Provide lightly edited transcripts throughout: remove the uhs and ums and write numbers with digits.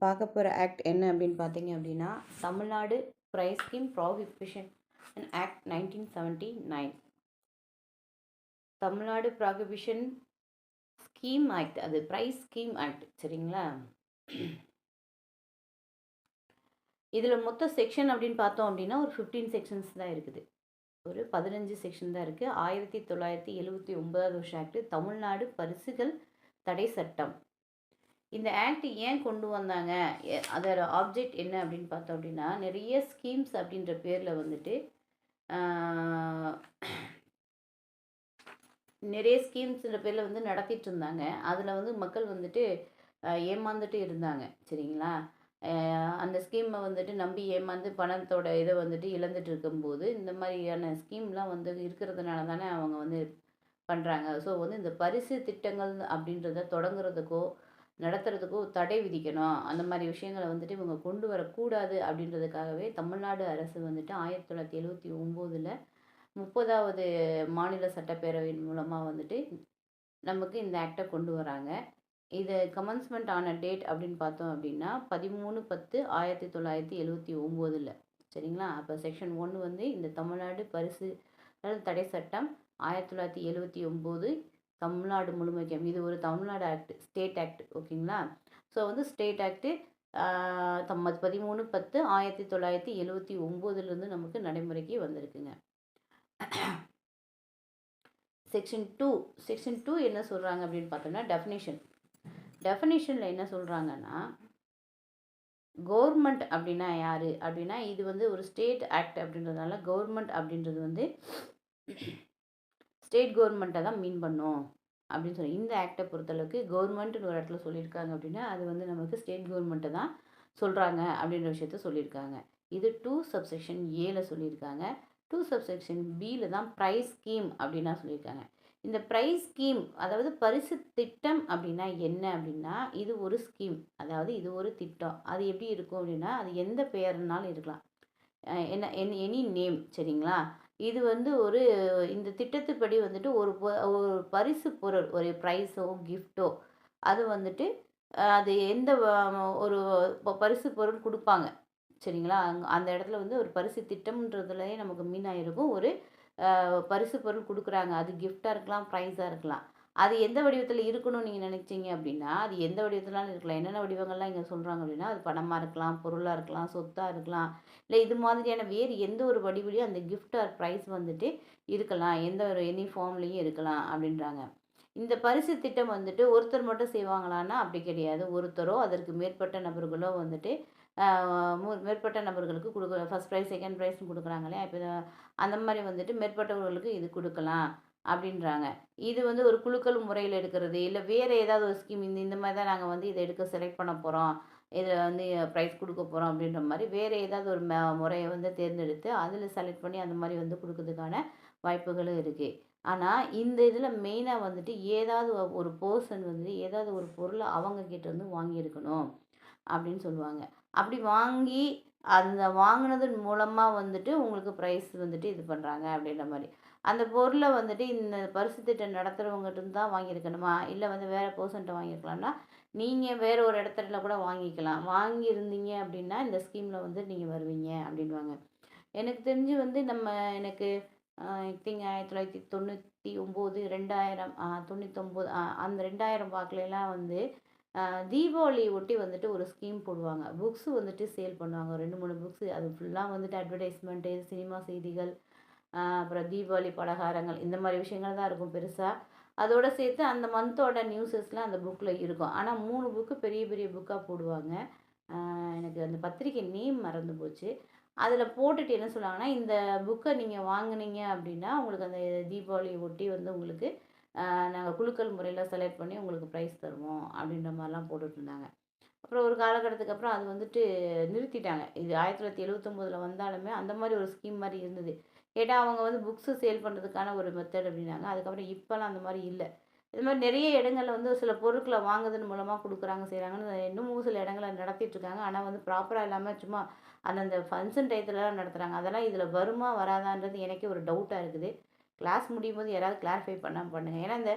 பார்க்க போகிற ஆக்ட் என்ன அப்படின்னு பார்த்தீங்க அப்படின்னா, Tamil Nadu prize scheme prohibition act 1979. Tamil Nadu prohibition scheme act, அது ப்ரைஸ் ஸ்கீம் ஆக்ட். சரிங்களா? இதில் மொத்த செக்ஷன் அப்படின்னு பார்த்தோம் அப்படின்னா ஒரு 15 செக்ஷன்ஸ் தான் இருக்குது. ஒரு 15 செக்ஷன் தான் இருக்குது. 1979 வருஷம் ஆக்ட் தமிழ்நாடு பரிசுகள் தடை சட்டம். இந்த ஆக்ட் ஏன் கொண்டு வந்தாங்க, அதோட ஆப்ஜெக்ட் என்ன அப்படின்னு பார்த்தோம் அப்படின்னா, நிறைய ஸ்கீம்ஸ் அப்படின்ற பேரில் வந்துட்டு நிறைய ஸ்கீம்ஸ்ன்ற பேரில் வந்து நடத்திட்டு இருந்தாங்க. அதில் வந்து மக்கள் வந்துட்டு ஏமாந்துட்டு இருந்தாங்க. சரிங்களா? அந்த ஸ்கீமை வந்துட்டு நம்பி ஏமாந்து பணத்தோட இதை வந்துட்டு இழந்துட்டு இருக்கும்போது இந்த மாதிரியான ஸ்கீம்லாம் வந்து இருக்கிறதுனால தானே அவங்க வந்து பண்ணுறாங்க. ஸோ வந்து இந்த பரிசு திட்டங்கள் அப்படின்றத தொடங்குறதுக்கோ நடத்துறதுக்கோ தடை விதிக்கணும். அந்த மாதிரி விஷயங்களை வந்துட்டு இவங்க கொண்டு வரக்கூடாது அப்படின்றதுக்காகவே தமிழ்நாடு அரசு வந்துட்டு 1979 30வது மாநில சட்டப்பேரவையின் மூலமாக வந்துட்டு நமக்கு இந்த ஆக்டை கொண்டு வராங்க. இது கமன்ஸ்மெண்ட் ஆன டேட் அப்படின்னு பார்த்தோம் அப்படின்னா 13/10/1979. சரிங்களா? அப்போ செக்ஷன் 1 வந்து இந்த தமிழ்நாடு பரிசு தடை சட்டம் 1979 தமிழ்நாடு முழுமைக்கும். இது ஒரு தமிழ்நாடு ஆக்ட், ஸ்டேட் ஆக்ட். ஓகேங்களா? ஸோ வந்து ஸ்டேட் ஆக்டு 13/10/1979 நமக்கு நடைமுறைக்கு வந்திருக்குங்க. செக்ஷன் டூ என்ன சொல்கிறாங்க அப்படின்னு பார்த்தோம்னா டெஃபினேஷனில் என்ன சொல்கிறாங்கன்னா, கவர்மெண்ட் அப்படின்னா யார் அப்படின்னா, இது வந்து ஒரு ஸ்டேட் ஆக்ட் அப்படின்றதுனால கவர்மெண்ட் அப்படின்றது வந்து ஸ்டேட் கவர்மெண்ட்டை தான் மீன் பண்ணும் அப்படின்னு சொல்லி இந்த ஆக்டை பொறுத்தளவுக்கு கவர்மெண்ட்னு ஒரு இடத்துல சொல்லியிருக்காங்க அப்படின்னா அது வந்து நமக்கு ஸ்டேட் கவர்மெண்ட்டை தான் சொல்கிறாங்க அப்படின்ற விஷயத்த சொல்லியிருக்காங்க. இது 2 சப்செக்ஷன் ஏல சொல்லியிருக்காங்க. 2 சப்செக்ஷன் பியில் தான் ப்ரைஸ் ஸ்கீம் அப்படின்னா சொல்லியிருக்காங்க. இந்த ப்ரைஸ் ஸ்கீம் அதாவது பரிசு திட்டம் அப்படின்னா என்ன அப்படின்னா, இது ஒரு ஸ்கீம், அதாவது இது ஒரு திட்டம். அது எப்படி இருக்கும் அப்படின்னா, அது எந்த பெயர்னாலும் இருக்கலாம், என்ன எனி நேம். சரிங்களா? இது வந்து ஒரு இந்த திட்டத்துப்படி வந்துட்டு ஒரு பரிசு பொருள், ஒரு ப்ரைஸோ கிஃப்ட்டோ அது வந்துட்டு அது எந்த ஒரு பரிசு பொருள் கொடுப்பாங்க. சரிங்களா? அந்த இடத்துல வந்து ஒரு பரிசு திட்டம்ன்றதுலேயே நமக்கு மீனாக இருக்கும். ஒரு பரிசு பொருள் கொடுக்குறாங்க. அது கிஃப்டாக இருக்கலாம், ப்ரைஸாக இருக்கலாம். அது எந்த வடிவத்தில் இருக்கணும்னு நீங்கள் நினச்சிங்க அப்படின்னா அது எந்த வடிவத்திலாலும் இருக்கலாம். என்னென்ன வடிவங்கள்லாம் இங்கே சொல்கிறாங்க அப்படின்னா, அது பணமாக இருக்கலாம், பொருளாக இருக்கலாம், சொத்தாக இருக்கலாம், இல்லை இது மாதிரியான வேறு எந்த ஒரு வடிவிலையும் அந்த கிஃப்ட் ஆர் ப்ரைஸ் வந்துட்டு இருக்கலாம். எந்த ஒரு எனி ஃபார்ம்லேயும் இருக்கலாம் அப்படின்றாங்க. இந்த பரிசு திட்டம் வந்துட்டு ஒருத்தர் மட்டும் செய்வாங்களான்னா அப்படி கிடையாது. ஒருத்தரோ அதற்கு மேற்பட்ட நபர்களோ வந்துட்டு மேற்பட்ட நபர்களுக்கு ஃபஸ்ட் ப்ரைஸ் செகண்ட் ப்ரைஸ்னு கொடுக்குறாங்க இல்லையா? இப்போ அந்த மாதிரி வந்துட்டு மேற்பட்டவர்களுக்கு இது கொடுக்கலாம் அப்படின்றாங்க. இது வந்து ஒரு குழுக்கள் முறையில் எடுக்கிறது, இல்லை வேறு ஏதாவது ஒரு ஸ்கீம் இந்த மாதிரி தான் நாங்கள் வந்து இதை எடுக்க செலக்ட் பண்ண போகிறோம், இதில் வந்து ப்ரைஸ் கொடுக்க போகிறோம் அப்படின்ற மாதிரி வேறு ஏதாவது ஒரு முறையை வந்து தேர்ந்தெடுத்து அதில் செலக்ட் பண்ணி அந்த மாதிரி வந்து கொடுக்கறதுக்கான வாய்ப்புகளும் இருக்குது. ஆனால் இந்த இதில் மெயினாக வந்துட்டு ஏதாவது ஒரு பர்சன் வந்து ஏதாவது ஒரு பொருளை அவங்கக்கிட்ட இருந்து வாங்கியிருக்கணும் அப்படின்னு சொல்லுவாங்க. அப்படி வாங்கி அந்த வாங்கினதன் மூலமாக வந்துட்டு உங்களுக்கு ப்ரைஸ் வந்துட்டு இது பண்ணுறாங்க அப்படின்ற மாதிரி. அந்த பொருளை வந்துட்டு இந்த பரிசு திட்டம் நடத்துகிறவங்ககிட்ட தான் வாங்கியிருக்கணுமா, இல்லை வந்து வேறு பர்சன்ட்ட வாங்கியிருக்கலாம்னா நீங்கள் வேறு ஒரு இடத்துல கூட வாங்கிக்கலாம். வாங்கியிருந்தீங்க அப்படின்னா இந்த ஸ்கீமில் வந்து நீங்கள் வருவீங்க அப்படின்வாங்க. எனக்கு தெரிஞ்சு வந்து எனக்கு ஐ திங்க் 1999 2000 99 அந்த 2000 வாக்குலலாம் வந்து தீபாவளி ஒட்டி வந்துட்டு ஒரு ஸ்கீம் போடுவாங்க. புக்ஸு வந்துட்டு சேல் பண்ணுவாங்க. 2, 3 புக்ஸு. அது ஃபுல்லாக வந்துட்டு அட்வர்டைஸ்மெண்ட்டு, சினிமா செய்திகள், அப்புறம் தீபாவளி பலகாரங்கள் இந்த மாதிரி விஷயங்கள் தான் இருக்கும் பெருசா. அதோடு சேர்த்து அந்த மந்த்தோட நியூஸஸ்லாம் அந்த புக்கில் இருக்கும். ஆனால் 3 புக்கு பெரிய பெரிய புக்காக போடுவாங்க. எனக்கு அந்த பத்திரிக்கை நேம் மறந்து போச்சு. அதில் போட்டுட்டு என்ன சொல்லுவாங்கன்னா, இந்த புக்கை நீங்கள் வாங்குனீங்க அப்படின்னா உங்களுக்கு அந்த தீபாவளியை ஒட்டி வந்து உங்களுக்கு நாங்கள் குலுக்கல் முறையில் செலக்ட் பண்ணி உங்களுக்கு ப்ரைஸ் தருவோம் அப்படின்ற மாதிரிலாம் போட்டுட்ருந்தாங்க. அப்புறம் ஒரு காலகட்டத்துக்கு அப்புறம் அது வந்துட்டு நிறுத்திட்டாங்க. இது 1979 வந்தாலுமே அந்த மாதிரி ஒரு ஸ்கீம் மாதிரி இருந்தது. கேட்டால் அவங்க வந்து புக்ஸு சேல் பண்ணுறதுக்கான ஒரு மெத்தட் அப்படின்னாங்க. அதுக்கப்புறம் இப்போலாம் அந்த மாதிரி இல்லை. இது மாதிரி நிறைய இடங்கள்ல வந்து சில பொருட்களை வாங்குறதன் மூலமாக கொடுக்குறாங்க, செய்கிறாங்கன்னு இன்னமும் சில இடங்கள்ல நடத்திட்டுருக்காங்க. ஆனால் வந்து ப்ராப்பராக இல்லாமல் சும்மா அந்தந்த ஃபங்க்ஷன் டயத்துலலாம் நடத்துகிறாங்க. அதெல்லாம் இதில் வருமா வராதான்றது எனக்கே ஒரு டவுட்டாக இருக்குது. கிளாஸ் முடியும்போது யாராவது கிளாரிஃபை பண்ண பண்ணுங்கள். ஏன்னா இந்த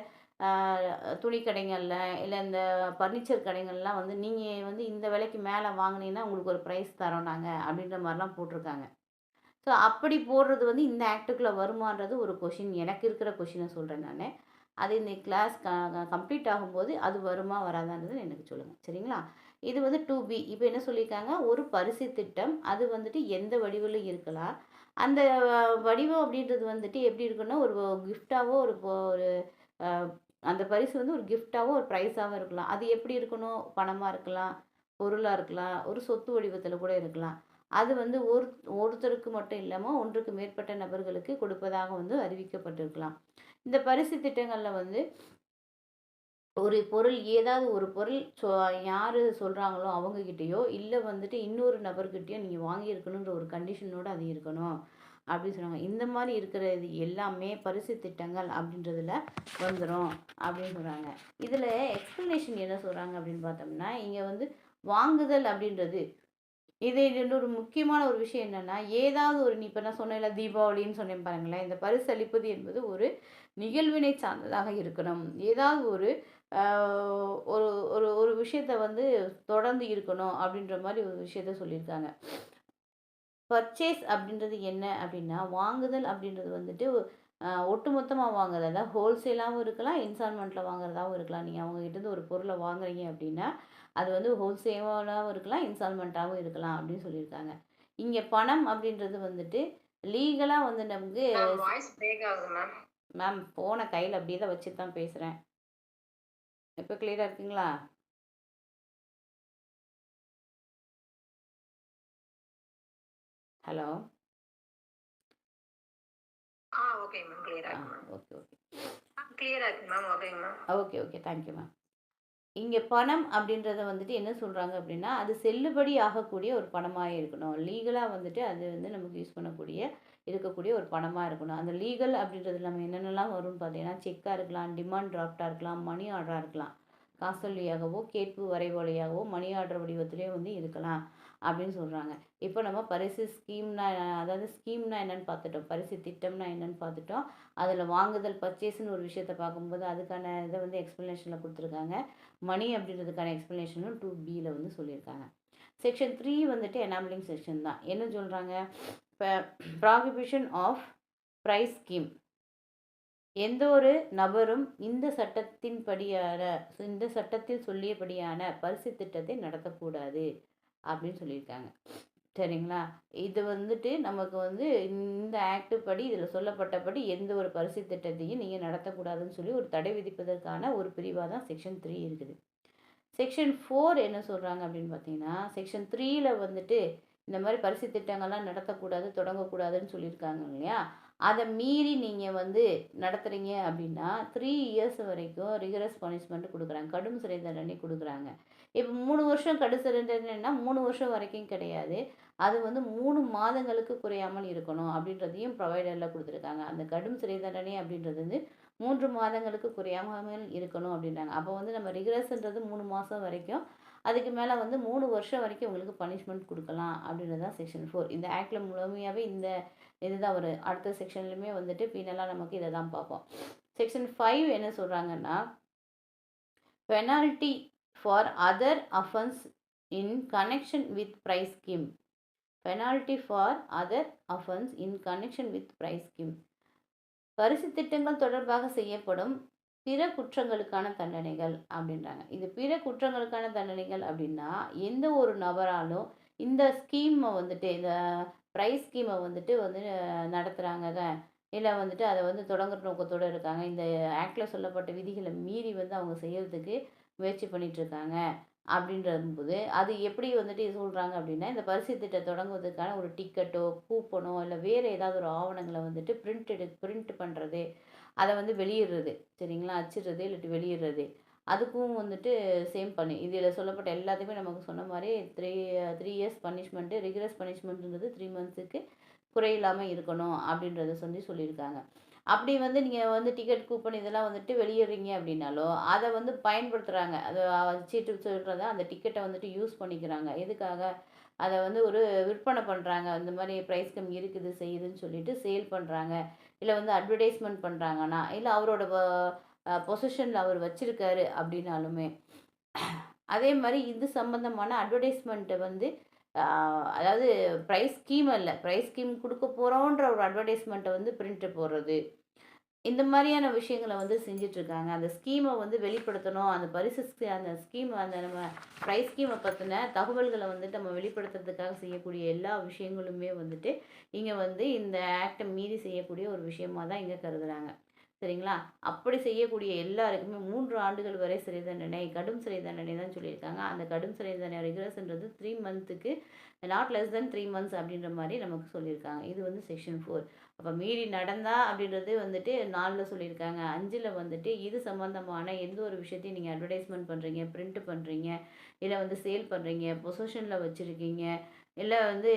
துணி கடைகளில் இல்லை இந்த ஃபர்னிச்சர் கடைகள்லாம் வந்து நீங்கள் வந்து இந்த விலைக்கு மேலே வாங்கினீங்கன்னா உங்களுக்கு ஒரு ப்ரைஸ் தரோம் நாங்கள் அப்படின்ற மாதிரிலாம் போட்டிருக்காங்க. ஸோ அப்படி போடுறது வந்து இந்த ஆக்ட்டுக்குள்ளே வருமானது ஒரு கொஷின், எனக்கு இருக்கிற கொஷினை சொல்கிறேன் நான். அது இந்த கிளாஸ் கம்ப்ளீட் ஆகும்போது அது வருமா வராதான்றது எனக்கு சொல்லுங்கள், சரிங்களா? இது வந்து 2B. இப்போ என்ன சொல்லியிருக்காங்க, ஒரு பரிசு திட்டம் அது வந்துட்டு எந்த வடிவில் இருக்கலாம். அந்த வடிவம் அப்படின்றது வந்துட்டு எப்படி இருக்குன்னா, ஒரு கிஃப்டாவோ ஒரு அஹ், அந்த பரிசு வந்து ஒரு கிஃப்டாவோ ஒரு ப்ரைஸாவோ இருக்கலாம். அது எப்படி இருக்கணும், பணமாக இருக்கலாம், பொருளாக இருக்கலாம், ஒரு சொத்து வடிவத்தில் கூட இருக்கலாம். அது வந்து ஒருத்தருக்கு மட்டும் இல்லாமல் ஒன்றுக்கு மேற்பட்ட நபர்களுக்கு கொடுப்பதாக வந்து அறிவிக்கப்பட்டிருக்கலாம். இந்த பரிசு திட்டங்களில் வந்து ஒரு பொருள், ஏதாவது ஒரு பொருள் யார் சொல்கிறாங்களோ அவங்கக்கிட்டேயோ இல்லை வந்துட்டு இன்னொரு நபர்கிட்டயோ நீங்கள் வாங்கியிருக்கணுன்ற ஒரு கண்டிஷனோடு அது இருக்கணும் அப்படின்னு சொன்னாங்க. இந்த மாதிரி இருக்கிறது எல்லாமே பரிசு திட்டங்கள் அப்படின்றதுல வந்துடும் அப்படின்னு சொல்கிறாங்க. இதில் எக்ஸ்ப்ளனேஷன் என்ன சொல்கிறாங்க அப்படின்னு பார்த்தோம்னா, இங்கே வந்து வாங்குதல் அப்படின்றது இது இன்னொரு முக்கியமான ஒரு விஷயம் என்னன்னா, ஏதாவது ஒரு இப்போ நான் சொன்னேன்ல தீபாவளின்னு சொன்னேன் பாருங்களேன், இந்த பரிசளிப்பது என்பது ஒரு நிகழ்வினை சார்ந்ததாக இருக்கணும். ஏதாவது ஒரு ஒரு ஒரு ஒரு விஷயத்த வந்து தொடர்ந்து இருக்கணும் அப்படின்ற மாதிரி ஒரு விஷயத்த சொல்லியிருக்காங்க. பர்ச்சேஸ் அப்படின்றது என்ன அப்படின்னா, வாங்குதல் அப்படின்றது வந்துட்டு ஒட்டுமொத்தமா வாங்குறது. அதாவது ஹோல்சேலாவும் இருக்கலாம், இன்ஸ்டால்மெண்ட்ல வாங்குறதாவும் இருக்கலாம். நீங்க அவங்க கிட்டேருந்து ஒரு பொருள வாங்குறீங்க அப்படின்னா, அது வந்து ஹோல்சேலாவும் இருக்கலாம், இன்ஸ்டால்மெண்ட்டாவும் இருக்கலாம் அப்படின்னு சொல்லியிருக்காங்க. இங்க பணம் அப்படின்றது வந்துட்டு லீகலா வந்து நமக்கு வாய்ஸ் பிரேக் ஆகுது மேம். மேம் ஃபோன கையில அப்படியே தான் வச்சுட்டு தான் பேசுறேன். இப்ப கிளியரா இருக்குங்களா? ஹலோ. ஓகேங்க மேம். கிளியரா ஆ இருக்கு மேம். Okay, okay. கிளியரா இருக்கு மேம். ஓகேங்க ma'am. Okay, okay. Thank you ma'am. இங்க பணம் அப்படின்றத வந்துட்டு என்ன சொல்றாங்க அப்படின்னா, அது செல்லுபடி ஆகக்கூடிய ஒரு பணமா இருக்கணும். லீகலா வந்துட்டு அது வந்து நமக்கு யூஸ் பண்ணக்கூடிய இருக்கக்கூடிய ஒரு பணமா இருக்கணும். அந்த லீகல் அப்படின்றது நம்ம என்னென்னலாம் வரும்னு பார்த்தீங்கன்னா, செக்கா இருக்கலாம், டிமாண்ட் டிராஃப்ட்டா இருக்கலாம், மணி ஆர்டரா இருக்கலாம். காசோலையாகவோ, கேட்பு வரைவோலையாகவோ, மணி ஆர்டர் வடிவத்திலேயோ வந்து இருக்கலாம் அப்படின்னு சொல்றாங்க. இப்போ நம்ம பரிசு ஸ்கீம்னா அதாவது ஸ்கீம்னா என்னன்னு பார்த்துட்டோம். பரிசு திட்டம்னா என்னன்னு பார்த்துட்டோம். அதில வாங்குதல் பர்ச்சேஸ்ன்னு ஒரு விஷயத்த பார்க்கும்போது, அதுக்கான இத வந்து எக்ஸ்ப்ளனேஷன்ல குடுத்துருக்காங்க. மணி அப்படின்றதுக்கான எக்ஸ்ப்ளனேஷனும் 2Bல வந்து சொல்லியிருக்காங்க. செக்ஷன் 3 வந்துட்டு எனாபிலிங் செக்ஷன் தான். என்ன சொல்றாங்க? இப்ப ப்ராஹிபிஷன் ஆஃப் பிரைஸ் ஸ்கீம். எந்த ஒரு நபரும் இந்த சட்டத்தில் சொல்லியபடியான பரிசு திட்டத்தை நடத்தக்கூடாது அப்படின்னு சொல்லியிருக்காங்க. சரிங்களா? இது வந்துட்டு நமக்கு வந்து இந்த ஆக்ட் படி இதில் சொல்லப்பட்டபடி எந்த ஒரு பரிசு திட்டத்தையும் நீங்கள் நடத்தக்கூடாதுன்னு சொல்லி ஒரு தடை விதிப்பதற்கான ஒரு பிரிவாக தான் செக்ஷன் 3 இருக்குது. செக்ஷன் 4 என்ன சொல்கிறாங்க அப்படின்னு பார்த்தீங்கன்னா, செக்ஷன் 3ல வந்துட்டு இந்த மாதிரி பரிசு திட்டங்கள்லாம் நடத்தக்கூடாது, தொடங்கக்கூடாதுன்னு சொல்லியிருக்காங்க இல்லையா? அதை மீறி நீங்கள் வந்து நடத்துகிறீங்க அப்படின்னா 3 இயர்ஸ் வரைக்கும் ரிகரஸ் பனிஷ்மெண்ட் கொடுக்குறாங்க. கடும் சிறை தண்டனை கொடுக்குறாங்க. இப்போ 3 வருஷம் கடும் சிறை தண்டனைன்னா 3 வருஷம் வரைக்கும் கிடையாது. அது வந்து 3 மாதங்களுக்கு குறையாமல் இருக்கணும் அப்படின்றதையும் ப்ரொவைடரில் கொடுத்துருக்காங்க. அந்த கடும் சிறை தண்டனை அப்படின்றது வந்து 3 மாதங்களுக்கு குறையாமல் இருக்கணும் அப்படின்றாங்க. அப்போ வந்து நம்ம ரிகரஸ்ன்றது 3 மாதம் வரைக்கும், அதுக்கு மேலே வந்து 3 வருஷம் வரைக்கும் உங்களுக்கு பனிஷ்மெண்ட் கொடுக்கலாம் அப்படின்றது தான் செக்ஷன் 4. இந்த ஆக்டில் முழுமையாகவே இந்த இதுதான் வரும். அடுத்த செக்ஷன்லையுமே வந்துட்டு பீனலாக நமக்கு இதை தான் பார்ப்போம். செக்ஷன் 5 என்ன சொல்கிறாங்கன்னா, penalty for other offence in connection with prize scheme. Penalty for other offence in connection with prize scheme. பரிசு திட்டங்கள் தொடர்பாக செய்யப்படும் பிற குற்றங்களுக்கான தண்டனைகள் அப்படின்றாங்க. இது பிற குற்றங்களுக்கான தண்டனைகள் அப்படின்னா, எந்த ஒரு நபராலும் இந்த ஸ்கீமை வந்துட்டு இந்த ப்ரைஸ் ஸ்கீமை வந்துட்டு நடத்துகிறாங்க, இல்லை வந்துட்டு அதை வந்து தொடங்குற நோக்கத்தோடு இருக்காங்க, இந்த ஆக்டில் சொல்லப்பட்ட விதிகளை மீறி வந்து அவங்க செய்யறதுக்கு முயற்சி பண்ணிட்டு இருக்காங்க அப்படின்றபோது, அது எப்படி வந்துட்டு சொல்கிறாங்க அப்படின்னா, இந்த பரிசு திட்டம் தொடங்குவதற்கான ஒரு டிக்கெட்டோ, கூப்பனோ இல்லை வேறு ஏதாவது ஒரு ஆவணங்களை வந்துட்டு பிரிண்ட் பண்ணுறது, அதை வந்து வெளியிடுறது, சரிங்களா? அச்சிடுறது இல்லாட்டி வெளியிடுறது. அதுக்கும் வந்துட்டு சேம் பண்ணி இதில் சொல்லப்பட்ட எல்லாத்தையுமே நமக்கு சொன்ன மாதிரி 3 இயர்ஸ் பனிஷ்மெண்ட்டு, ரிகரஸ் பனிஷ்மெண்ட்டுன்றது 3 மந்த்ஸுக்கு குறையில்லாமல் இருக்கணும் அப்படின்றத சொல்லியிருக்காங்க. அப்படி வந்து நீங்கள் வந்து டிக்கெட் கூப்பன் இதெல்லாம் வந்துட்டு வெளியிடுறீங்க அப்படின்னாலோ, அதை வந்து பயன்படுத்துகிறாங்க. அது சீட்டு சொல்கிறத அந்த டிக்கெட்டை வந்துட்டு யூஸ் பண்ணிக்கிறாங்க. எதுக்காக? அதை வந்து ஒரு விற்பனை பண்ணுறாங்க. இந்த மாதிரி ப்ரைஸ் கம்மி இருக்குது, செய்யுதுன்னு சொல்லிட்டு சேல் பண்ணுறாங்க. இல்லை வந்து அட்வர்டைஸ்மெண்ட் பண்ணுறாங்கன்னா, இல்லை அவரோட பொசிஷனில் அவர் வச்சிருக்காரு அப்படின்னாலுமே. அதே மாதிரி இது சம்பந்தமான அட்வர்டைஸ்மெண்ட்டை வந்து அதாவது ப்ரைஸ் ஸ்கீம் இல்லை, ப்ரைஸ் ஸ்கீம் கொடுக்க போகிறோன்ற ஒரு அட்வர்டைஸ்மெண்ட்டை வந்து பிரிண்ட் போடுறது, இந்த மாதிரியான விஷயங்களை வந்து செஞ்சிட்ருக்காங்க. அந்த ஸ்கீமை வந்து வெளிப்படுத்தணும், அந்த அந்த ஸ்கீம், அந்த நம்ம ப்ரைஸ் ஸ்கீமை பற்றின தகவல்களை வந்துட்டு நம்ம வெளிப்படுத்துறதுக்காக செய்யக்கூடிய எல்லா விஷயங்களுமே வந்துட்டு இங்கே வந்து இந்த ஆக்டை மீறி செய்யக்கூடிய ஒரு விஷயமா தான் இங்கே கருதுகிறாங்க. சரிங்களா? அப்படி செய்யக்கூடிய எல்லாருக்குமே 3 ஆண்டுகள் வரை சிறை தண்டனை, கடும் சிறை தண்டனை தான் சொல்லியிருக்காங்க. அந்த கடும் சிறை தண்டனை ரிகரஸ்ன்றது 3 மந்த்துக்கு நாட் லெஸ் தென் 3 மந்த்ஸ் அப்படின்ற மாதிரி நமக்கு சொல்லியிருக்காங்க. இது வந்து செக்ஷன் 4. அப்போ மீறி நடந்தா அப்படின்றது வந்துட்டு 4ல் சொல்லியிருக்காங்க. 5ல் வந்துட்டு இது சம்மந்தமான எந்த ஒரு விஷயத்தையும் நீங்கள் அட்வர்டைஸ்மெண்ட் பண்ணுறீங்க, பிரிண்ட் பண்ணுறீங்க, இல்லை வந்து சேல் பண்ணுறீங்க, பொசிஷனில் வச்சுருக்கீங்க, இல்லை வந்து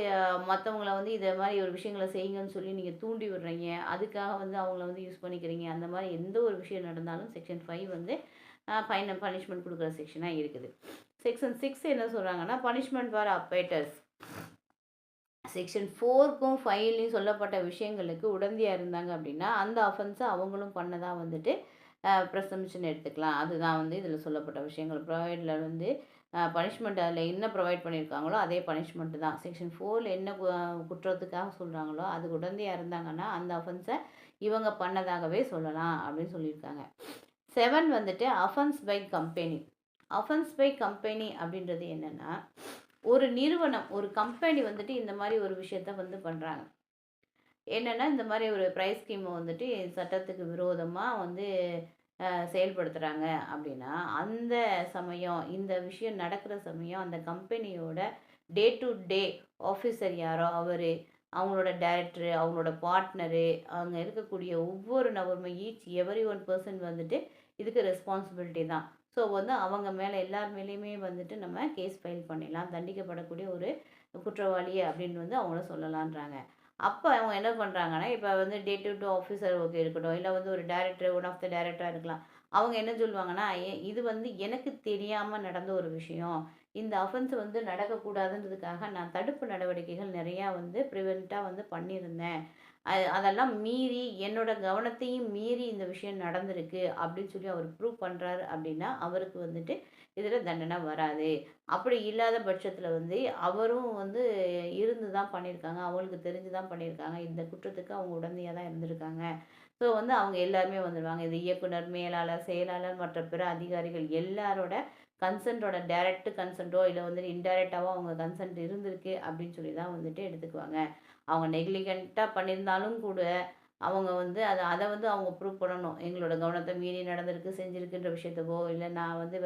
மற்றவங்கள வந்து இதை மாதிரி ஒரு விஷயங்களை செய்யுங்கன்னு சொல்லி நீங்கள் தூண்டி விடுறீங்க, அதுக்காக வந்து அவங்கள வந்து யூஸ் பண்ணிக்கிறீங்க, அந்த மாதிரி எந்த ஒரு விஷயம் நடந்தாலும் செக்ஷன் 5 வந்து பனிஷ்மெண்ட் கொடுக்குற செக்ஷனாக இருக்குது. செக்ஷன் 6 என்ன சொல்கிறாங்கன்னா, பனிஷ்மெண்ட் ஃபார் அப்பேட்டர்ஸ். செக்ஷன் 4க்கும் 5லையும் சொல்லப்பட்ட விஷயங்களுக்கு உடந்தையாக இருந்தாங்க அப்படின்னா அந்த அஃபென்ஸை அவங்களும் பண்ணதாக வந்துட்டு ப்ரெசம்ஷன் எடுத்துக்கலாம். அதுதான் வந்து இதில் சொல்லப்பட்ட விஷயங்கள். ப்ரொவைடில் வந்து பனிஷ்மெண்ட் அதில் என்ன ப்ரொவைட் பண்ணியிருக்காங்களோ அதே பனிஷ்மெண்ட்டு தான். செக்ஷன் 4ல் என்ன குற்றத்துக்காக சொல்கிறாங்களோ அது உடந்தையாக இருந்தாங்கன்னா அந்த அஃபென்ஸை இவங்க பண்ணதாகவே சொல்லலாம் அப்படின்னு சொல்லியிருக்காங்க. 7 வந்துட்டு offence by company. Offence by company அப்படின்றது என்னென்னா, ஒரு நிறுவனம், ஒரு கம்பெனி வந்துட்டு இந்த மாதிரி ஒரு விஷயத்த வந்து பண்ணுறாங்க. என்னென்னா, இந்த மாதிரி ஒரு ப்ரைஸ் ஸ்கீமை வந்துட்டு சட்டத்துக்கு விரோதமாக வந்து செயல்படுத்துகிறாங்க அப்படின்னா, அந்த சமயம் இந்த விஷயம் நடக்கிற சமயம் அந்த கம்பெனியோட டே டு டே ஆஃபீஸர் யாரோ அவர், அவங்களோட டைரக்டரு, அவங்களோட பார்ட்னரு, அங்கே இருக்கக்கூடிய ஒவ்வொரு நபருமே எவரி ஒன் பர்சன் வந்துட்டு இதுக்கு ரெஸ்பான்சிபிலிட்டி தான். ஸோ வந்து அவங்க மேலே எல்லார் மேலேயுமே வந்துட்டு நம்ம கேஸ் ஃபைல் பண்ணிடலாம், தண்டிக்கப்படக்கூடிய ஒரு குற்றவாளி அப்படின்னு வந்து அவங்கள சொல்லலான்றாங்க. அப்போ அவங்க என்ன பண்ணுறாங்கன்னா, இப்போ வந்து day to day officer okay இருக்கட்டும், இல்லை வந்து ஒரு டைரக்டர், ஒன் ஆஃப் த டைரக்டராக இருக்கலாம். அவங்க என்ன சொல்லுவாங்கன்னா, இது வந்து எனக்கு தெரியாமல் நடந்த ஒரு விஷயம், இந்த அஃபென்ஸ் வந்து நடக்கக்கூடாதுன்றதுக்காக நான் தடுப்பு நடவடிக்கைகள் நிறையா வந்து ப்ரிவெண்ட்டாக வந்து பண்ணியிருந்தேன். அதெல்லாம் மீறி என்னோட கவனத்தையும் மீறி இந்த விஷயம் நடந்திருக்கு அப்படின்னு சொல்லி அவர் ப்ரூவ் பண்ணுறாரு அப்படின்னா அவருக்கு வந்துட்டு இதில் தண்டனை வராது. அப்படி இல்லாத பட்சத்தில் வந்து அவரும் வந்து இருந்து தான் பண்ணியிருக்காங்க, அவங்களுக்கு தெரிஞ்சு தான் பண்ணியிருக்காங்க, இந்த குற்றத்துக்கு அவங்க உடந்தையாக தான் இருந்திருக்காங்க. ஸோ வந்து அவங்க எல்லாருமே வந்துடுவாங்க. இது இயக்குனர், மேலாளர், செயலாளர், மற்ற பிற அதிகாரிகள் எல்லாரோட கன்சென்ட்டோட டைரக்ட் கன்சென்ட்டோ இல்லை வந்து இன்டைரக்டாவோ அவங்க கன்சென்ட் இருந்திருக்கு அப்படின்னு சொல்லி தான் வந்துட்டு எடுத்துக்குவாங்க. அவங்க நெக்லிகெண்ட்டாக பண்ணியிருந்தாலும் கூட அவங்க வந்து அதை வந்து அவங்க ப்ரூவ் பண்ணணும். எங்களோட கவனத்தை மீறி நடந்திருக்கு, செஞ்சுருக்குன்ற விஷயத்தவோ, இல்லை நான் வந்து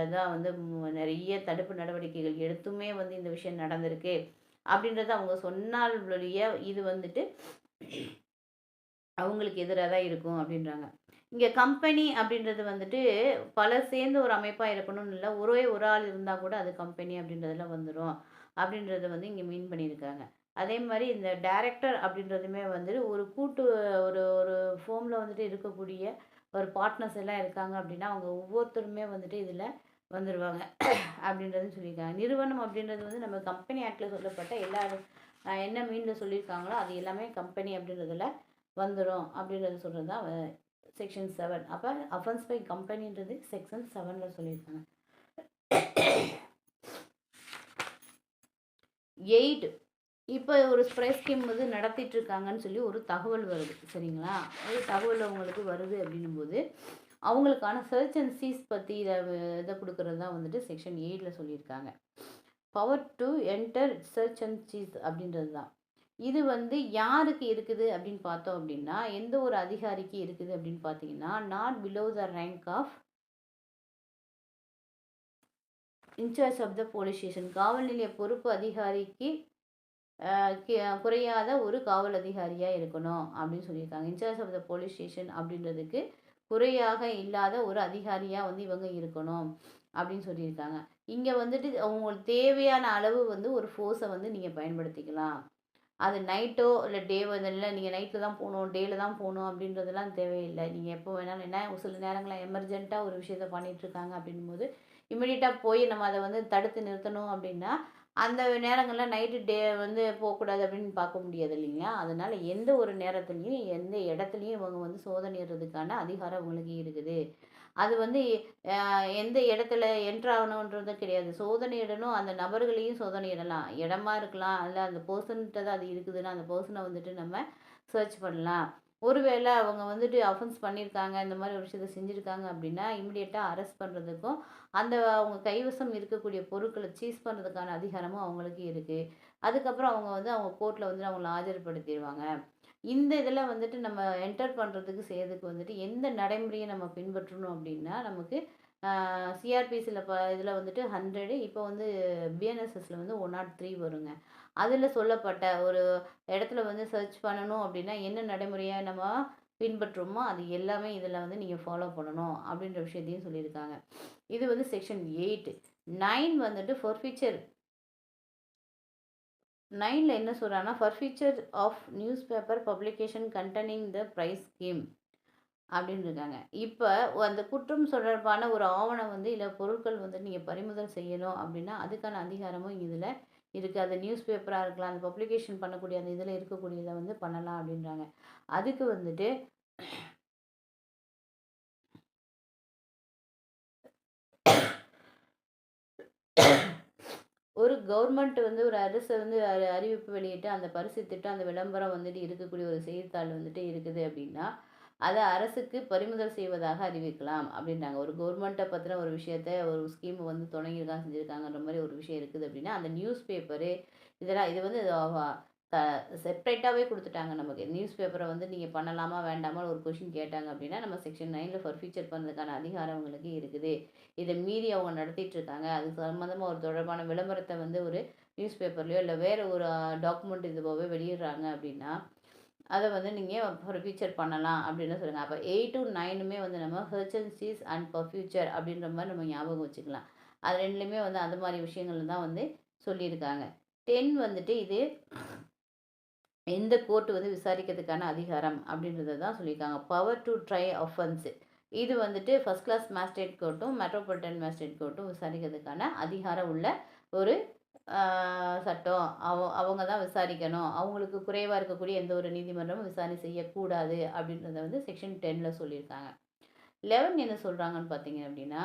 இதாக வந்து நிறைய தடுப்பு நடவடிக்கைகள் எடுத்துமே வந்து இந்த விஷயம் நடந்திருக்கு அப்படின்றத அவங்க சொன்னால் ஒழிய இது வந்துட்டு அவங்களுக்கு எதிராக தான் இருக்கும் அப்படின்றாங்க. இங்கே கம்பெனி அப்படின்றது வந்துட்டு பலர் சேர்ந்த ஒரு அமைப்பாக இருக்கணும்னு இல்லை, ஒரே ஒரு ஆள் இருந்தால் கூட அது கம்பெனி அப்படின்றதுல வந்துடும் அப்படின்றத வந்து இங்கே மீன் பண்ணியிருக்காங்க. அதே மாதிரி இந்த டைரக்டர் அப்படின்றதுமே வந்துட்டு ஒரு கூட்டு ஒரு ஒரு ஃபோமில் வந்துட்டு இருக்கக்கூடிய ஒரு பார்ட்னர்ஸ் எல்லாம் இருக்காங்க அப்படின்னா அவங்க ஒவ்வொருத்தருமே வந்துட்டு இதில் வந்துடுவாங்க அப்படின்றது சொல்லியிருக்காங்க. நிறுவனம் அப்படின்றது வந்து நம்ம கம்பெனி ஆக்டில் சொல்லப்பட்ட எல்லா என்ன மீனில் சொல்லியிருக்காங்களோ அது எல்லாமே கம்பெனி அப்படின்றதுல வந்துடும் அப்படின்றது சொல்கிறது தான் செக்ஷன் 7. அப்போ அஃபென்ஸ் பை கம்பெனின்றது செக்ஷன் 7ல் சொல்லியிருக்காங்க. 8 இப்போ ஒரு ஸ்ப்ரே ஸ்கீம் வந்து நடத்திட்டு இருக்காங்கன்னு சொல்லி ஒரு தகவல் வருது. சரிங்களா? ஒரு தகவல் அவங்களுக்கு வருது அப்படின்னும்போது அவங்களுக்கான சர்ச் அண்ட் சீஸ் பற்றி இதை கொடுக்குறது தான் வந்துட்டு செக்ஷன் 8ல் சொல்லியிருக்காங்க. Power to enter search and seize அப்படின்றது தான். இது வந்து யாருக்கு இருக்குது அப்படின்னு பார்த்தோம் அப்படின்னா, எந்த ஒரு அதிகாரிக்கு இருக்குது அப்படின்னு பார்த்தீங்கன்னா, not below the rank of in charge of the police station. காவல் நிலைய பொறுப்பு அதிகாரிக்கு குறையாத ஒரு காவல் அதிகாரியாக இருக்கணும் அப்படின்னு சொல்லியிருக்காங்க. In charge of the police station அப்படின்றதுக்கு குறையாக இல்லாத ஒரு அதிகாரியாக வந்து இவங்க இருக்கணும் அப்படின்னு சொல்லியிருக்காங்க. இங்கே வந்துட்டு அவங்களுக்கு தேவையான அளவு வந்து ஒரு ஃபோர்ஸை வந்து நீங்கள் பயன்படுத்திக்கலாம். அது நைட்டோ இல்லை டேவோ, இல்லை நீங்கள் நைட்டில் தான் போகணும், டேயில் தான் போகணும் அப்படின்றதெல்லாம் தேவையில்லை. நீங்கள் எப்போ வேணாலும், என்ன சில நேரங்களில் எமர்ஜென்ட்டாக ஒரு விஷயத்த பண்ணிகிட்ருக்காங்க அப்படின்போது இமிடியட்டாக போய் நம்ம அதை வந்து தடுத்து நிறுத்தணும் அப்படின்னா அந்த நேரங்கள்ல நைட்டு வந்து போகக்கூடாது அப்படின்னு பார்க்க முடியாது இல்லைங்களா? அதனால எந்த ஒரு நேரத்துலயும், எந்த இடத்துலயும் இவங்க வந்து சோதனையிடுறதுக்கான அதிகாரம் அவங்களுக்கு இருக்குது. அது வந்து எந்த இடத்துல என்ட்ரு ஆகணுன்றது கிடையாது. சோதனையிடணும், அந்த நபர்களையும் சோதனையிடலாம். இடமா இருக்கலாம், இல்ல அந்த பெர்சன்ட்ட தான் அது இருக்குதுன்னா, அந்த பெர்சன வந்துட்டு நம்ம சர்ச் பண்ணலாம். ஒருவேள அவங்க வந்துட்டு அஃபென்ஸ் பண்ணியிருக்காங்க, இந்த மாரி ஒரு விஷயத்த செஞ்சிருக்காங்க அப்படின்னா, இமிடியேட்டா அரெஸ்ட் பண்றதுக்கும், அந்த அவங்க கைவசம் இருக்கக்கூடிய பொருட்கள சீஸ் பண்ணுறதுக்கான அதிகாரமும் அவங்களுக்கு இருக்கு. அதுக்கப்புறம் அவங்க வந்து அவங்க கோர்ட்ல வந்து அவங்கள ஆஜர்படுத்திருவாங்க. இந்த இதில வந்துட்டு நம்ம என்டர் பண்ணுறதுக்கு செய்றதுக்கு வந்துட்டு எந்த நடைமுறைய நம்ம பின்பற்றணும் அப்படின்னா, நமக்கு சிஆர்பிசில இதில வந்துட்டு 100 இப்போ வந்து பிஎன்எஸ்எஸ்ல வந்து 103 வருங்க. அதில சொல்லப்பட்ட ஒரு இடத்துல வந்து சர்ச் பண்ணணும் அப்படின்னா, என்ன நடைமுறைய நம்ம பின்பற்றுவோமோ, அது எல்லாமே இதில வந்து நீங்க ஃபாலோ பண்ணணும் அப்படின்ற விஷயத்தையும் சொல்லியிருக்காங்க. இது வந்து செக்ஷன் 8. 9 வந்துட்டு ஃபர்ஃபிச்சர் 9ல என்ன சொல்றாங்கன்னா, forfeiture of newspaper publication containing the prize scheme அப்படின்னு இருக்காங்க. இப்ப அந்த குற்றம் தொடர்பான ஒரு ஆவணம் வந்து இல்ல பொருட்கள் வந்து நீங்க பறிமுதல் செய்யணும் அப்படின்னா, அதுக்கான அதிகாரமும் இதுல இருக்கு. அது நியூஸ் பேப்பரா இருக்கலாம், அந்த பப்ளிகேஷன் பண்ணக்கூடிய அந்த இதுல இருக்கக்கூடியத வந்து பண்ணலாம் அப்படின்றாங்க. அதுக்கு வந்துட்டு ஒரு கவர்மெண்ட் வந்து ஒரு அரசு வந்து அறிவிப்பு வெளியிட்டு அந்த பரிசு திட்டம், அந்த விளம்பரம் வந்துட்டு இருக்கக்கூடிய ஒரு செய்தித்தாள் வந்துட்டு இருக்குது அப்படின்னா, அத அரசுக்கு பறிமுதல் செய்வதாக அறிவிக்கலாம் அப்படின்றாங்க. ஒரு கவர்மெண்ட்ட பத்தின ஒரு விஷயத்த ஒரு ஸ்கீம் வந்து தொடங்கியிருக்காங்க, செஞ்சிருக்காங்கன்ற மாரி ஒரு விஷயம் இருக்குது அப்படின்னா, அந்த நியூஸ் பேப்பரு இதெல்லாம் இது வந்து த செப்பரேட்டாவே குடுத்துட்டாங்க நமக்கு. நியூஸ் பேப்பர வந்து நீங்க பண்ணலாமா? வேண்டாமான்னு ஒரு கொஸ்டின் கேட்டாங்க அப்படின்னா, நம்ம செக்ஷன் 9ல ஃபர்ஃபிச்சர் பண்ணுறதுக்கான அதிகாரம் அவங்களுக்கு இருக்குது. இத மீறி அவங்க நடத்திட்டு இருக்காங்க. அது சம்மந்தமா ஒரு தொடர்பான விளம்பரத்த வந்து ஒரு நியூஸ் பேப்பர்லயோ, இல்ல வேற ஒரு டாக்குமெண்ட் இதுவாவே வெளியிடுறாங்க அப்படின்னா, அத வந்து நீங்க ஃபர்ஃபிச்சர் பண்ணலாம் அப்படின்னு சொல்லுங்க. அப்ப 8ம் 9மே வந்து நம்ம ஹெர்ச் அண்ட் சீஸ் அண்ட் பர்ஃபியூச்சர் அப்படின்ற மாரி நம்ம ஞாபகம் வச்சுக்கலாம். அது 2லயுமே வந்து அந்த மாரி விஷயங்கள் தான் வந்து சொல்லியிருக்காங்க. 10 வந்துட்டு இது எந்த கோர்ட் வந்து விசாரிக்கிறதுக்கான அதிகாரம் அப்படின்றத தான் சொல்லியிருக்காங்க. Power to try offence. இது வந்துட்டு ஃபர்ஸ்ட் கிளாஸ் மேஜிஸ்ட்ரேட் கோர்ட்டும், மெட்ரோபாலிட்டன் மேஜிஸ்ட்ரேட் கோர்ட்டும் விசாரிக்கிறதுக்கான அதிகாரம் உள்ள ஒரு ஆ சட்டம். அவங்க தான் விசாரிக்கணும். அவங்களுக்கு குறைவா இருக்கக்கூடிய எந்த ஒரு நீதிமன்றமும் விசாரணை செய்யக்கூடாது அப்படின்றத வந்து செக்ஷன் 10ல சொல்லியிருக்காங்க. 11 என்ன சொல்றாங்கன்னு பார்த்தீங்க அப்படின்னா,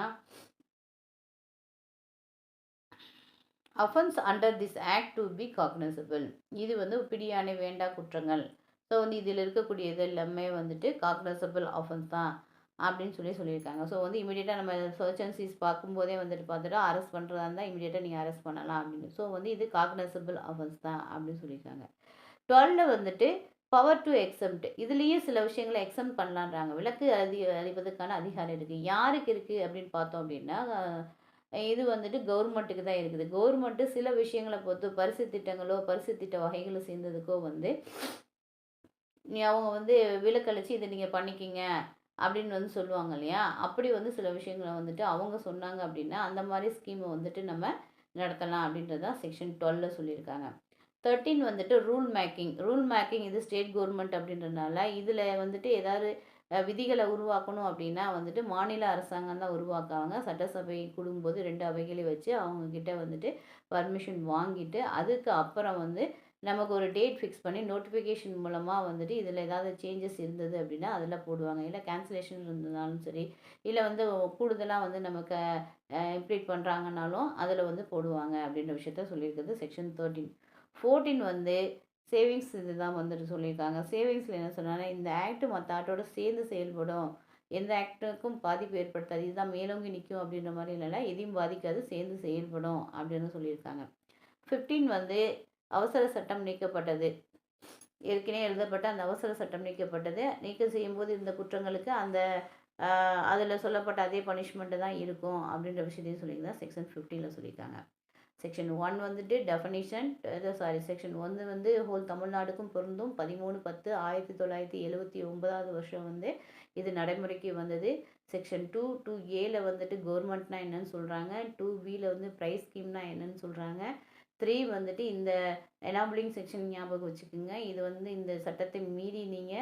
offence under this act to be cognizable. இது வந்து பிடியாணை வேண்டா குற்றங்கள். ஸோ வந்து இதில் இருக்கக்கூடிய இது எல்லாமே வந்துட்டு காக்னிசபிள் அஃபென்ஸ் தான் அப்படின்னு சொல்லியிருக்காங்க. ஸோ வந்து இமீடியட்டாக நம்ம சர்ச் அண்ட் சீஸ் பார்க்கும்போதே வந்துட்டு பார்த்துட்டு அரெஸ்ட் பண்ணுறதா இருந்தால் இமீடியட்டாக நீங்கள் அரெஸ்ட் பண்ணலாம் அப்படின்னு. ஸோ வந்து இது காக்னிசபிள் அஃபென்ஸ் தான் அப்படின்னு சொல்லியிருக்காங்க. 12ல வந்துட்டு பவர் டு எக்ஸம்ப்ட். இதுலேயே சில விஷயங்களை எக்ஸம்ப்ட் பண்ணலான்றாங்க. விலக்கு அளிப்பதற்கான அதிகாரம் இருக்குது. யாருக்கு இருக்குது அப்படின்னு பார்த்தோம் அப்படின்னா, இது வந்துட்டு கவர்மெண்ட்டுக்கு தான் இருக்குது. கவர்மெண்ட்டு சில விஷயங்கள பொறுத்து பரிசு திட்டங்களோ, பரிசு திட்ட வகைகள சேர்ந்ததுக்கோ வந்து அவங்க வந்து விலக்களிச்சு இத நீங்க பண்ணிக்கங்க அப்படின்னு வந்து சொல்லுவாங்க இல்லையா? அப்படி வந்து சில விஷயங்கள வந்துட்டு அவங்க சொன்னாங்க அப்படின்னா, அந்த மாரி ஸ்கீம வந்துட்டு நம்ம நடத்தலாம் அப்படின்றது தான் செக்ஷன் 12ல சொல்லியிருக்காங்க. 13 வந்துட்டு ரூல் மேக்கிங். ரூல் மேக்கிங் இது ஸ்டேட் கவர்மெண்ட் அப்படின்றனால, இதில வந்துட்டு ஏதாவது விதிகள உருவாக்கணும் அப்படின்னா வந்துட்டு மாநில அரசாங்கம் தான் உருவாக்குவாங்க. சட்டசபை கூடும்போது 2 அவைகளையும் வச்சு அவங்க கிட்ட வந்துட்டு பர்மிஷன் வாங்கிட்டு, அதுக்கு அப்புறம் வந்து நமக்கு ஒரு டேட் ஃபிக்ஸ் பண்ணி நோட்டிஃபிகேஷன் மூலமா வந்துட்டு இதில ஏதாவது சேஞ்சஸ் இருந்தது அப்படின்னா, அதில போடுவாங்க. இல்ல கேன்சலேஷன் இருந்ததுனாலும் சரி, இல்ல வந்து கூடுதலா வந்து நமக்கு இம்ப்ளீட் பண்ணுறாங்கன்னாலும் அதில வந்து போடுவாங்க அப்படின்ற விஷயத்த சொல்லியிருக்குது செக்ஷன் 13. 14 வந்து சேவிங்ஸ் இதுதான் வந்துட்டு சொல்லியிருக்காங்க. சேவிங்ஸில் என்ன சொன்னாங்கன்னா, இந்த ஆக்ட் மத்த ஆக்ட்டோட சேர்ந்து செயல்படும். எந்த ஆக்ட்டுக்கும் பாதிப்பு ஏற்படுத்தாது. இதுதான் மேலோங்கி நிக்கும் அப்படின்ற மாரி இல்லல. எதையும் பாதிக்காது. சேர்ந்து செயல்படும் அப்படின்னு சொல்லியிருக்காங்க. 15 வந்து அவசர சட்டம் நீக்கப்பட்டது. ஏற்கனவே எழுதப்பட்ட அந்த அவசர சட்டம் நீக்கப்பட்டது. நீக்கம் செய்யும்போது இருந்த குற்றங்களுக்கு அந்த அதில சொல்லப்பட்ட அதே பனிஷ்மெண்ட் தான் இருக்கும் அப்படின்ற விஷயத்தையும் சொல்லியிருந்தா செக்ஷன் 15ல சொல்லியிருக்காங்க. செக்ஷன் 1 வந்துட்டு டெஃபனிஷன் செக்ஷன் 1 வந்து ஹோல் தமிழ்நாடுக்கும் பொருந்தும். 13/10/1979 வருஷம் வந்து இது நடைமுறைக்கு வந்தது. செக்ஷன் 2 2ஏல வந்துட்டு கவர்மெண்ட்னா என்னன்னு சொல்றாங்க. 2பில வந்து பிரைஸ் ஸ்கீம்னா என்னன்னு சொல்றாங்க. 3 வந்துட்டு இந்த எனாபிலிங் செக்ஷன் ஞாபகம் வச்சுக்கோங்க. இது வந்து இந்த சட்டத்தை மீறி நீங்க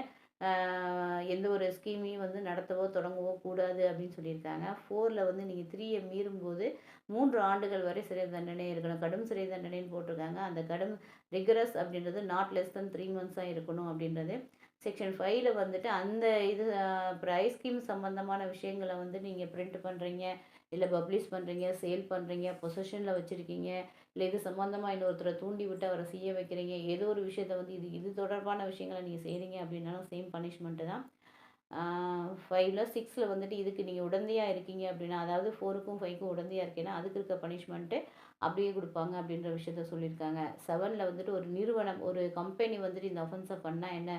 எந்த ஒரு ஸ்கீமையும் வந்து நடத்தவோ தொடங்கவோ கூடாது அப்படின்னு சொல்லியிருக்காங்க. 4ல வந்து நீங்கள் 3ய மீறும்போது 3 ஆண்டுகள் வரை சிறை தண்டனை இருக்கணும். கடும் சிறை தண்டனைன்னு போட்டிருக்காங்க. அந்த கடும் ரிகரஸ் அப்படின்றது நாட் லெஸ் தென் 3 மந்த்ஸாக இருக்கணும் அப்படின்றது. செக்ஷன் 5ல வந்துட்டு அந்த இது ஐஸ் ஸ்கீம் சம்மந்தமான விஷயங்கள வந்து நீங்கள் பிரிண்ட் பண்ணுறீங்க, இல்லை பப்ளிஷ் பண்ணுறீங்க, சேல் பண்ணுறீங்க, பொசஷனில் வச்சுருக்கீங்க, இல்லை இது சம்மந்தமாக இன்னொருத்தரை தூண்டி விட்டு அவரை செய்ய வைக்கிறீங்க, ஏதோ ஒரு விஷயத்த வந்து இது இது தொடர்பான விஷயங்களை நீங்கள் செய்கிறீங்க அப்படின்னாலும் சேம் பனிஷ்மெண்ட்டு தான். 5ல 6ல வந்துட்டு இதுக்கு நீங்கள் உடந்தையாக இருக்கீங்க அப்படின்னா, அதாவது 4க்கும் 5க்கும் உடந்தையாக இருக்கீங்கன்னா அதுக்கு இருக்க பனிஷ்மெண்ட்டு அப்படியே கொடுப்பாங்க அப்படின்ற விஷயத்த சொல்லியிருக்காங்க. 7ல வந்துட்டு ஒரு நிறுவனம், ஒரு கம்பெனி வந்துட்டு இந்த அஃபென்ஸை பண்ணால் என்ன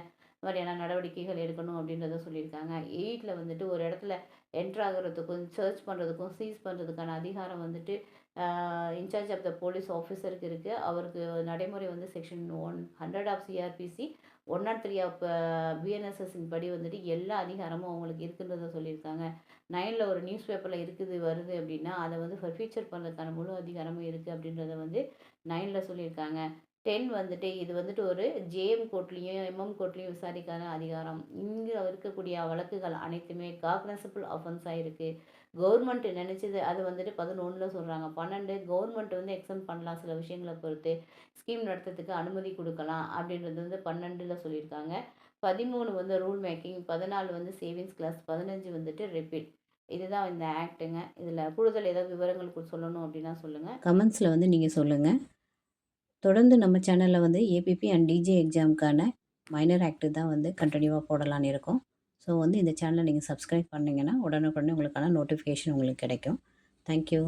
மாதிரியான நடவடிக்கைகள் எடுக்கணும் அப்படின்றத சொல்லியிருக்காங்க. 8ல வந்துட்டு ஒரு இடத்துல என்ட்ரு ஆகுறதுக்கும், சர்ச் பண்ணுறதுக்கும், சீஸ் பண்ணுறதுக்கான அதிகாரம் வந்துட்டு இன்சார்ஜ் ஆஃப் த போலீஸ் ஆஃபீஸருக்கு இருக்குது. அவருக்கு நடைமுறை வந்து செக்ஷன் 100 ஆஃப் சிஆர்பிசி 103 ஆஃப் பிஎன்எஸ்எஸ்ஸின் படி வந்துட்டு எல்லா அதிகாரமும் அவங்களுக்கு இருக்குன்றத சொல்லியிருக்காங்க. 9ல ஒரு நியூஸ் பேப்பரில் இருக்குது வருது அப்படின்னா அதை வந்து ஃபீச்சர் பண்ணுறதுக்கான முழு அதிகாரமும் இருக்குது அப்படின்றத வந்து 9ல சொல்லியிருக்காங்க. 10 வந்துட்டு இது வந்துட்டு ஒரு ஜேஎம் கோர்ட்லேயும் எம்எம் கோர்ட்லேயும் விசாரிக்காத அதிகாரம். இங்கே இருக்கக்கூடிய வழக்குகள் அனைத்துமே காக்னசபிள் அஃபென்ஸாக இருக்குது. கவர்மெண்ட் நினச்சது அது வந்துட்டு 11ல் சொல்கிறாங்க. 12 கவர்மெண்ட் வந்து எக்ஸம்ட் பண்ணலாம் சில விஷயங்களை பொறுத்து. ஸ்கீம் நடத்துறதுக்கு அனுமதி கொடுக்கலாம் அப்படின்றது வந்து 12ல் சொல்லியிருக்காங்க. 13 வந்து ரூல் மேக்கிங், 14 வந்து சேவிங்ஸ் கிளாஸ், 15 வந்துட்டு ரிப்பீட். இதுதான் இந்த ஆக்ட்டுங்க. இதில் கூடுதல் ஏதாவது விவரங்கள் சொல்லணும் அப்படின்னா சொல்லுங்கள். கமெண்ட்ஸில் வந்து நீங்கள் சொல்லுங்கள். தொடர்ந்து நம்ம சேனலில் வந்து ஏபிபி அண்ட் டிஜே எக்ஸாமுக்கான மைனர் ஆக்ட்டு தான் வந்து கண்டினியூவாக போடலான்னு இருக்கோம். ஸோ வந்து இந்த சேனலை நீங்கள் சப்ஸ்கிரைப் பண்ணிங்கன்னா உடனுக்குடனே உங்களுக்கான நோட்டிஃபிகேஷன் உங்களுக்கு கிடைக்கும். தேங்க்யூ.